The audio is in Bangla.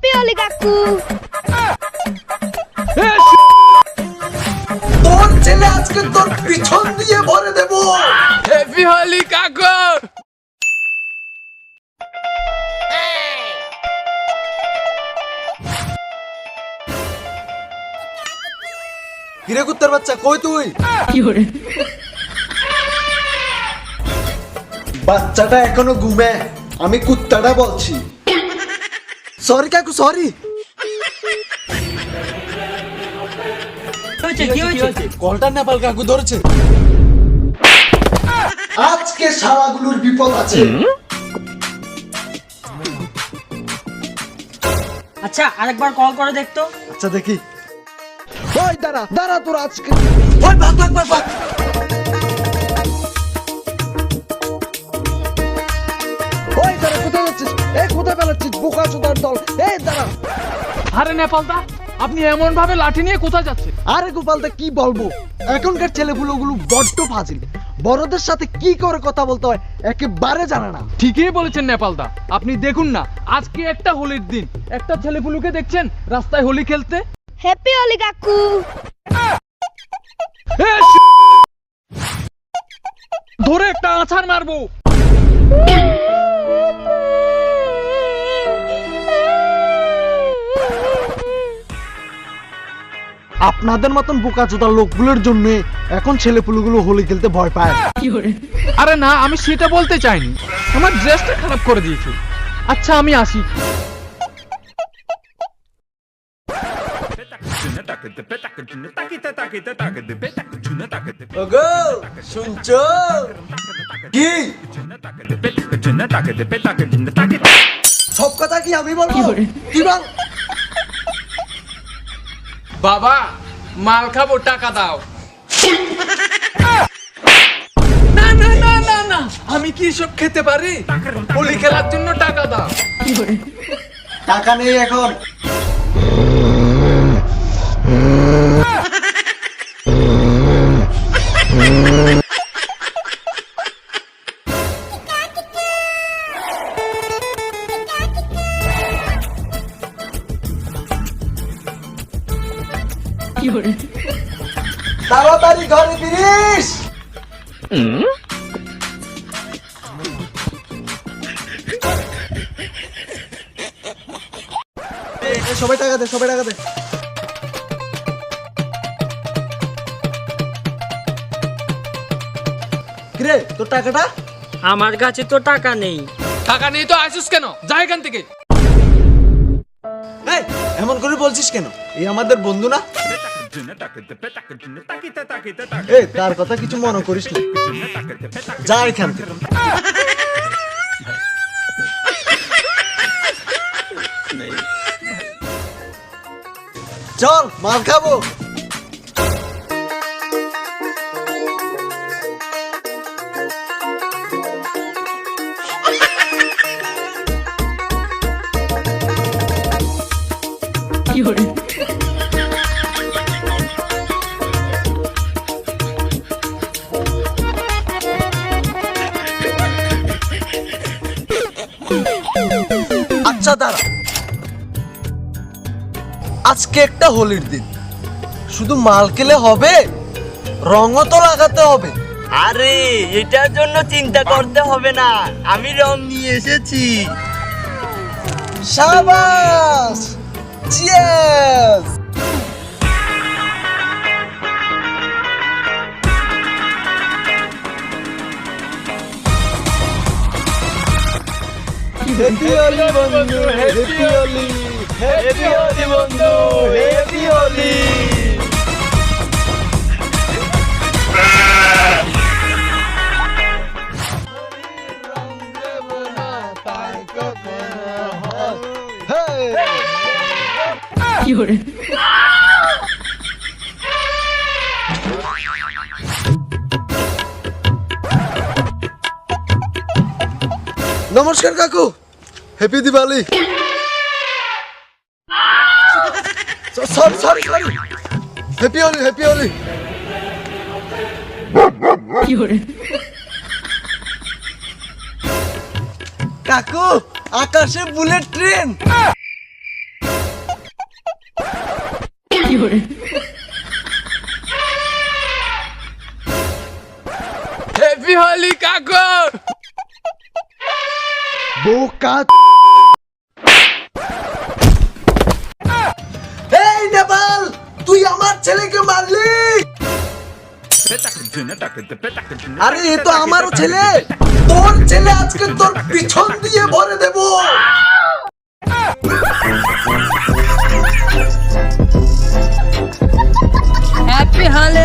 হ্যাপি হোলি কাকু। তোর ছেলে আজকে তোর পিছন দিয়ে ভরে দেব। হ্যাপি হোলি কাকু। কিরে কুত্তার বাচ্চা, কই তুই? বাচ্চাটা এখনো ঘুমে, আমি কুত্তাটা বলছি। সরি কাকু, সরি। কলটা নেপাল কাকু ধরেছে। আজকে শালাগুলোর বিপদ আছে। আচ্ছা আরেকবার কল করে দেখতো। আচ্ছা দেখি। ওই দাঁড়া দাঁড়া, তোর আজকে ওই ভাগ ভাগ ভাগ ভাগ। ওই দাঁড়া, কোথায় যাচ্ছিস? এই কোথায় পালাচ্ছিস বোকা চোদার দল? এই দাঁড়া। আরে নেপালদা, আপনি এমন ভাবে লাঠি নিয়ে কোথায় যাচ্ছেন? আরে গোপালদা কি বলবো, এখনকার ছেলেগুলো বড্ড ফাজিল। বড়দের সাথে কি করে কথা বলতে হয় একেবারে জানে না। ঠিকই বলেছেন নেপালদা, আপনি দেখুন না, আজকে একটা হোলির দিন, একটা ছেলেপুলুকে দেখছেন রাস্তায় হোলি খেলতে। হ্যাপি হোলি কাকু। ধরে একটা আছাড় মারবো। আপনাদের মতন বোকাচোদা লোকগুলোর জন্য এখন ছেলেপুলেগুলো হোলি খেলতে ভয় পায়। আরে না, আমি সেটা বলতে চাইনি, আমার ড্রেসটা খারাপ করে দিয়েছে। আচ্ছা আমি আসি। ওগো শুনছো কি? সব কথা কি আমি বলবো? কি বল? বাবা মাল খাবো, টাকা দাও। না না না না না, আমি কি সব খেতে পারি? হোলি খেলার জন্য টাকা দাও। টাকা নেই এখন। তাড়াতাড়ি ঘরে ফিরিস। সবাই টাকা দে, সবাই টাকা দে। কিরে তোর টাকাটা? আমার কাছে তো টাকা নেই। টাকা নেই তো আসিস কেন? যা এখান থেকে। এই, এমন করে বলছিস কেন? এই আমাদের বন্ধু না? এই তার কথা কিছু মনে করিস না, যা এখান থেকে। চল মাল খাবো। আচ্ছা দাঁড়া, আজকে একটা হোলির দিন, শুধু মাল খেলে হবে? রঙও তো লাগাতে হবে। আরে এটার জন্য চিন্তা করতে হবে না, আমি রং নিয়ে এসেছি। শাবাশ, চিয়ার্স। হ্যাপি হোলি বন্ধু, হ্যাপি হোলি, হ্যাপি হোলি বন্ধু, হ্যাপি হোলি। নমস্কার কাকু, happy Diwali. Sorry sorry sorry, happy Holi, happy Holi. কাকু আকাশে বুলেট ট্রেন। হ্যাপি হোলি কাকু। বোকা। এই নেপাল, তুই আমার ছেলেকে মারলি। আরে এ তো আমারও ছেলে, তোর ছেলে আজকে তোর পিছন দিয়ে ভরে দেব। হ্যাপি হোলি।